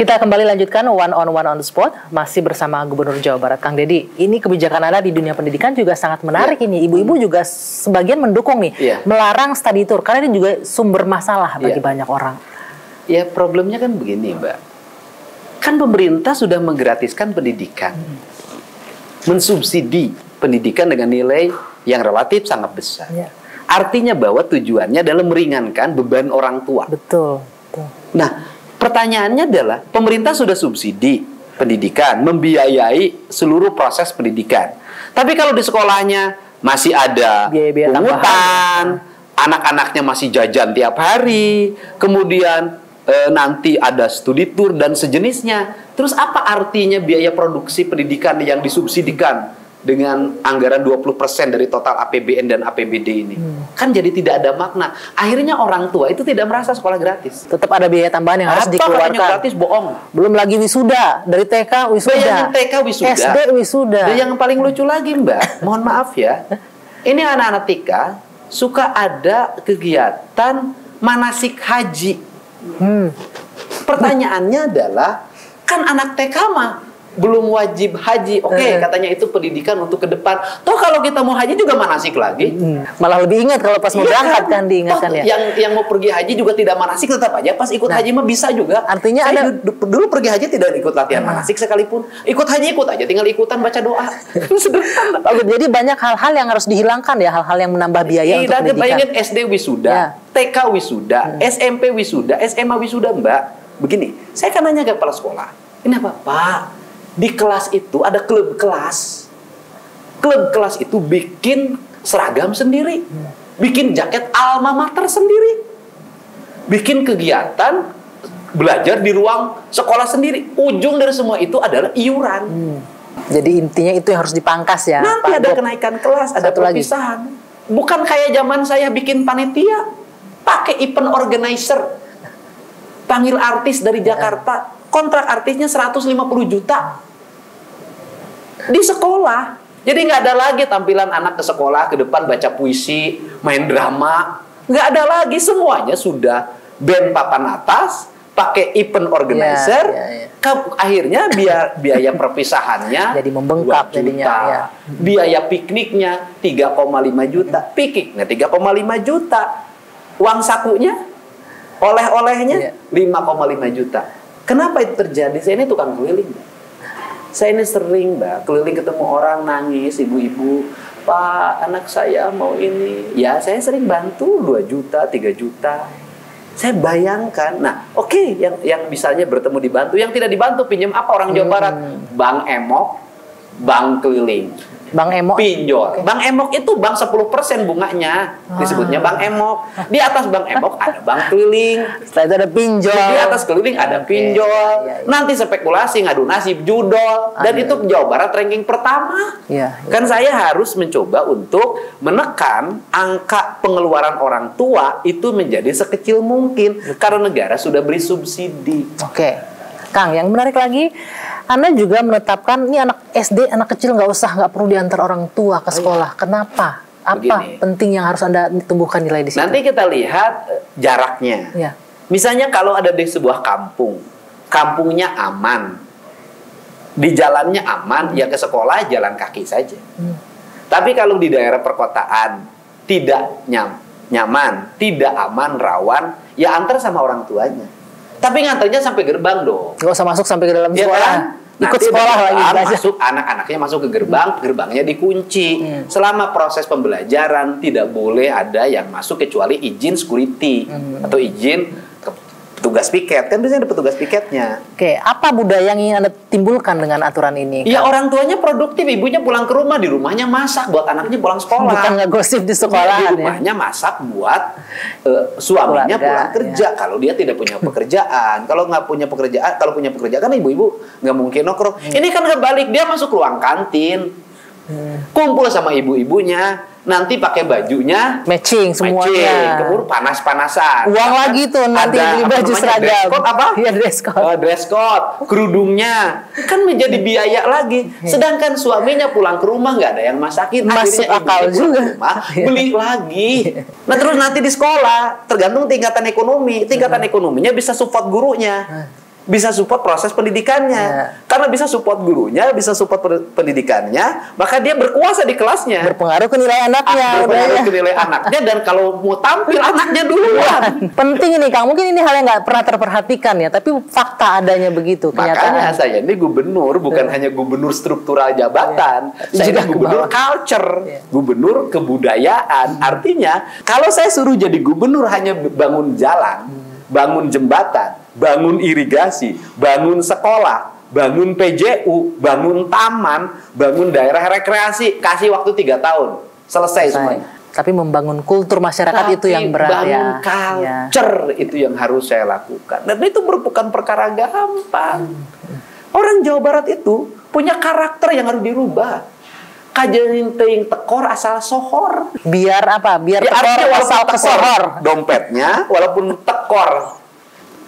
Kita kembali lanjutkan one on the spot, masih bersama Gubernur Jawa Barat, Kang Deddy. Ini kebijakan Anda di dunia pendidikan juga sangat menarik ini. Ibu-ibu juga sebagian mendukung nih, melarang study tour, karena ini juga sumber masalah bagi banyak orang. Ya, problemnya kan begini, Mbak. Kan pemerintah sudah menggratiskan pendidikan. Mensubsidi pendidikan dengan nilai yang relatif sangat besar. Artinya bahwa tujuannya adalah meringankan beban orang tua. Betul. Nah, pertanyaannya adalah pemerintah sudah subsidi pendidikan, membiayai seluruh proses pendidikan. Tapi kalau di sekolahnya masih ada pungutan, anak-anaknya masih jajan tiap hari, kemudian nanti ada studi tour dan sejenisnya. Terus apa artinya biaya produksi pendidikan yang disubsidikan dengan anggaran 20% dari total APBN dan APBD ini? Kan jadi tidak ada makna. Akhirnya orang tua itu tidak merasa sekolah gratis. Tetap ada biaya tambahan yang harus dikeluarkan. Apa gratis? Bohong. Belum lagi wisuda, dari TK wisuda, bayangin TK wisuda, SD wisuda. Dan yang paling lucu lagi, Mbak, mohon maaf ya, ini anak-anak TK suka ada kegiatan manasik haji. Pertanyaannya adalah, kan anak TK mah belum wajib haji. Oke, katanya itu pendidikan untuk ke depan. Toh kalau kita mau haji juga manasik lagi. Malah lebih ingat kalau pas mau berangkat kan diingatkan ya. Yang mau pergi haji juga tidak manasik, tetap aja pas ikut haji mah bisa juga. Artinya saya dulu pergi haji tidak ikut latihan manasik sekalipun. Ikut haji ikut aja, tinggal ikutan baca doa. Sederhana. Jadi banyak hal-hal yang harus dihilangkan ya, hal-hal yang menambah biaya untuk pendidikan. Bayangin SD wisuda, TK wisuda, SMP wisuda, SMA wisuda, Mbak. Begini, saya kan nanya ke kepala sekolah, ini apa, Pak? Di kelas itu ada klub kelas. Klub kelas itu bikin seragam sendiri, bikin jaket alma mater sendiri, bikin kegiatan belajar di ruang sekolah sendiri. Ujung dari semua itu adalah iuran. Jadi intinya itu yang harus dipangkas ya. Nanti ada kenaikan kelas, ada perpisahan. Bukan kayak zaman saya bikin panitia, pakai event organizer, panggil artis dari Jakarta. Kontrak artisnya 150 juta di sekolah. Jadi nggak ada lagi tampilan anak ke sekolah ke depan baca puisi, main drama. Nggak ada lagi, semuanya sudah band papan atas, pakai event organizer. Akhirnya biaya perpisahannya jadi membengkak jadinya. Biaya pikniknya 3,5 juta. Pikniknya 3,5 juta. Uang sakunya, oleh-olehnya 5,5 juta. Kenapa itu terjadi? Saya ini tukang keliling, Mbak. Saya ini sering, Mbak, keliling ketemu orang nangis, ibu-ibu, Pak, anak saya mau ini. Ya, saya sering bantu 2 juta, 3 juta. Saya bayangkan, nah, oke, yang misalnya bertemu dibantu, yang tidak dibantu pinjam apa orang Jawa Barat? Bank Emok, bank keliling. Bang Emok pinjol. Bang Emok itu bank 10% bunganya. Disebutnya Bang Emok. Di atas Bang Emok ada bank keliling. Setelah itu ada pinjol. Di atas keliling ada pinjol. Nanti spekulasi, ngadu nasib, judol. Dan itu Jawa Barat ranking pertama. Kan saya harus mencoba untuk menekan angka pengeluaran orang tua itu menjadi sekecil mungkin. Karena negara sudah beri subsidi. Kang, yang menarik lagi, Anda juga menetapkan ini anak SD, anak kecil nggak perlu diantar orang tua ke sekolah. Kenapa? Apa penting yang harus Anda tumbuhkan nilai di situ? Nanti kita lihat jaraknya. Misalnya kalau ada di sebuah kampung, kampungnya aman, di jalannya aman, ya ke sekolah jalan kaki saja. Tapi kalau di daerah perkotaan tidak nyaman, tidak aman, rawan, ya antar sama orang tuanya. Tapi nganternya sampai gerbang dong. Nggak usah masuk sampai ke dalam sekolah. Kan? Ikut sekolah lagi. Masuk, anak-anaknya masuk ke gerbang, gerbangnya dikunci. Selama proses pembelajaran tidak boleh ada yang masuk kecuali izin security atau izin petugas piket. Kan biasanya ada petugas piketnya. Apa budaya yang ingin Anda timbulkan dengan aturan ini? Ya, orang tuanya produktif, ibunya pulang ke rumah, di rumahnya masak buat anaknya pulang sekolah. Bukan ngegosip di sekolah. Di rumahnya masak buat suaminya pulang kerja. Kalau dia tidak punya pekerjaan, kalau nggak punya pekerjaan, kalau punya pekerjaan kan ibu-ibu nggak mungkin nongkrong. Ini kan kebalik, dia masuk ruang kantin, kumpul sama ibu-ibunya. Nanti pakai bajunya matching semuanya. Kemudian panas-panasan. Uang lagi tuh nanti beli baju seragam. Dress code apa? Ya, dress code. Dress code, kerudungnya kan menjadi biaya lagi. Sedangkan suaminya pulang ke rumah nggak ada yang masakin. Masuk akal juga. Rumah, beli lagi. Nah terus nanti di sekolah tergantung tingkatan ekonomi. Tingkatan ekonominya bisa support gurunya. bisa support proses pendidikannya. Karena bisa support gurunya, bisa support pendidikannya, maka dia berkuasa di kelasnya. Berpengaruh ke nilai anaknya. Berpengaruh ke nilai anaknya, dan kalau mau tampil anaknya duluan. Penting ini Kang, mungkin ini hal yang nggak pernah terperhatikan ya, tapi fakta adanya begitu. Makanya saya ini gubernur, bukan hanya gubernur struktural jabatan, saya juga gubernur culture, gubernur kebudayaan. Artinya, kalau saya suruh jadi gubernur hanya bangun jalan, bangun jembatan, bangun irigasi, bangun sekolah, bangun PJU, bangun taman, bangun daerah rekreasi, kasih waktu 3 tahun, selesai semuanya. Tapi membangun kultur masyarakat itu yang berat ya. Culture itu yang harus saya lakukan. Dan itu bukan perkara gampang. Orang Jawa Barat itu punya karakter yang harus dirubah. Kajenin teing tekor asal sohor. Biar apa? Biar ya, tekor asal kesohor. Dompetnya, walaupun tekor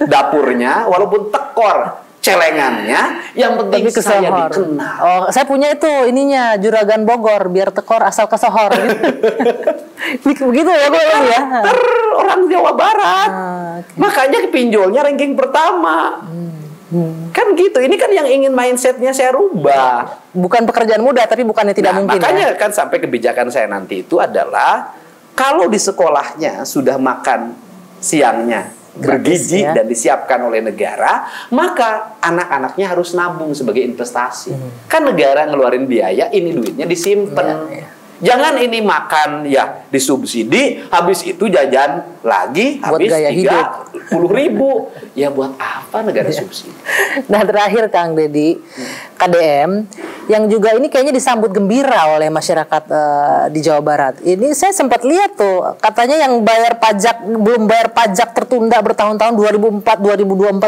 dapurnya, walaupun tekor celengannya, yang penting saya dikenal. Oh, saya punya itu ininya Juragan Bogor, biar tekor asal kesohor. Begitu ya, Bu ya. Orang Jawa Barat. Makanya pinjolnya ranking pertama. Kan gitu. Ini kan yang ingin mindsetnya saya rubah. Bukan pekerjaan mudah, tapi bukannya tidak mungkin. Makanya kan sampai kebijakan saya nanti itu adalah kalau di sekolahnya sudah makan siangnya bergizi dan disiapkan oleh negara, maka anak-anaknya harus nabung sebagai investasi. Kan negara ngeluarin biaya, ini duitnya disimpan. Jangan ini makan ya disubsidi, habis itu jajan lagi, habis 30.000. Ya buat apa negara subsidi? Nah terakhir Kang Deddy, KDM yang juga ini kayaknya disambut gembira oleh masyarakat di Jawa Barat. Ini saya sempat lihat tuh, katanya yang bayar pajak belum bayar pajak tertunda bertahun-tahun 2004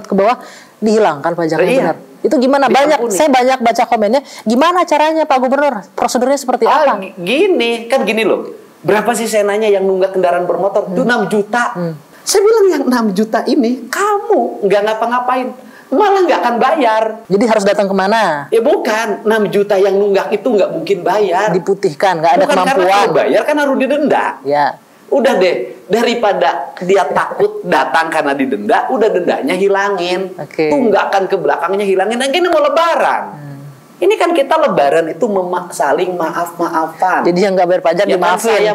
ke bawah dihilangkan pajaknya. Benar. Itu gimana? Saya banyak baca komennya. Gimana caranya Pak Gubernur? Prosedurnya seperti apa? Gini loh. Berapa sih saya nanya yang nunggak kendaraan bermotor? Itu 6 juta. Saya bilang yang 6 juta ini kamu nggak ngapa-ngapain, malah nggak akan bayar. Jadi harus datang kemana? Ya bukan, 6 juta yang nunggak itu nggak mungkin bayar. Diputihkan, nggak ada kemampuan. Bukan karena kalau bayar kan harus didenda. Ya. Udah deh, daripada dia takut datang karena didenda, udah dendanya hilangin. Tunggakan ke belakangnya hilangin. Dan ini mau lebaran. Ini kan kita lebaran itu saling maaf-maafan. Jadi yang nggak bayar pajak dimaafin. Saya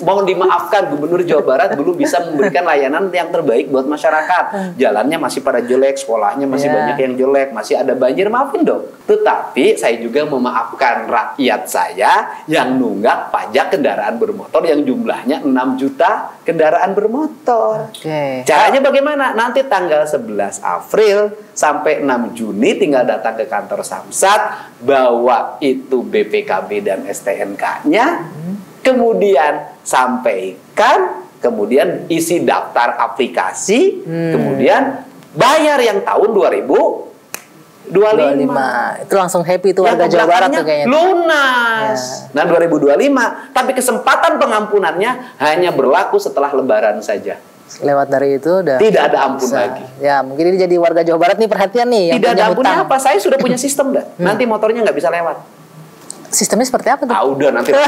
mohon dimaafkan, Gubernur Jawa Barat belum bisa memberikan layanan yang terbaik buat masyarakat. Jalannya masih pada jelek, sekolahnya masih banyak yang jelek, masih ada banjir, maafin dong. Tetapi saya juga memaafkan rakyat saya yang nunggak pajak kendaraan bermotor yang jumlahnya 6 juta kendaraan bermotor. Caranya bagaimana? Nanti tanggal 11 April sampai 6 Juni tinggal datang ke kantor Samsat, bawa itu BPKB dan STNK-nya. Kemudian sampaikan, kemudian isi daftar aplikasi, kemudian bayar yang tahun 2025. Itu langsung happy itu warga Jawa Barat tuh kayaknya. Lunas. Nah 2025, tapi kesempatan pengampunannya hanya berlaku setelah Lebaran saja. Lewat dari itu udah tidak ada ampun lagi. Ya mungkin ini jadi warga Jawa Barat nih perhatian nih. Tidak ada ampunnya apa? Saya sudah punya sistem dah. Nanti motornya nggak bisa lewat. Sistemnya seperti apa tuh? Udah nanti dong.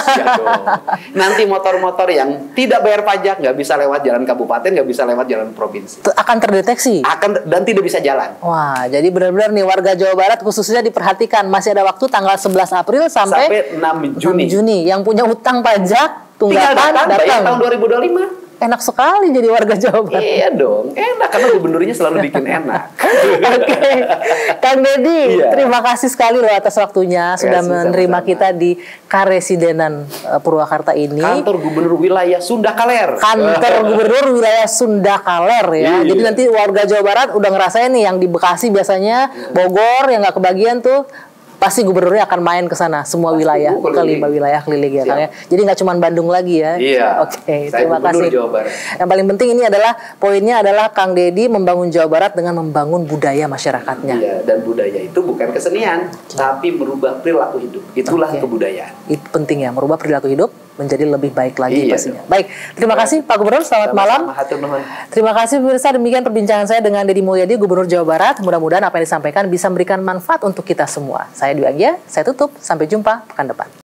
Nanti motor-motor yang tidak bayar pajak nggak bisa lewat jalan kabupaten, nggak bisa lewat jalan provinsi. Akan terdeteksi? Dan tidak bisa jalan. Wah, jadi benar-benar nih warga Jawa Barat khususnya diperhatikan. Masih ada waktu tanggal 11 April sampai 6 Juni. Yang punya utang pajak, tunggakan, datang. Bayar tahun 2025. Enak sekali jadi warga Jawa Barat. Iya dong, enak karena gubernurnya selalu bikin enak. Kang Deddy, terima kasih sekali loh atas waktunya sudah menerima kita di Karesidenan Purwakarta ini. Kantor Gubernur Wilayah Sunda Kaler. Kantor Gubernur Wilayah Sunda Kaler ya. Jadi nanti warga Jawa Barat udah ngerasain nih yang di Bekasi biasanya, Bogor yang nggak kebagian tuh. Pasti gubernurnya akan main ke sana semua wilayah, ke 5 wilayah keliling ya Kang ya. Jadi nggak cuma Bandung lagi ya. Iya. Oke, terima kasih. Yang paling penting ini adalah poinnya adalah Kang Deddy membangun Jawa Barat dengan membangun budaya masyarakatnya. Iya, dan budaya itu bukan kesenian, tapi merubah perilaku hidup. Itulah kebudayaan. Itu penting ya, merubah perilaku hidup menjadi lebih baik lagi pastinya. Baik, terima kasih Pak Gubernur, selamat malam. Terima kasih pemirsa, demikian perbincangan saya dengan Deddy Mulyadi, Gubernur Jawa Barat. Mudah-mudahan apa yang disampaikan bisa memberikan manfaat untuk kita semua. Saya Dwi Anggia, saya tutup. Sampai jumpa pekan depan.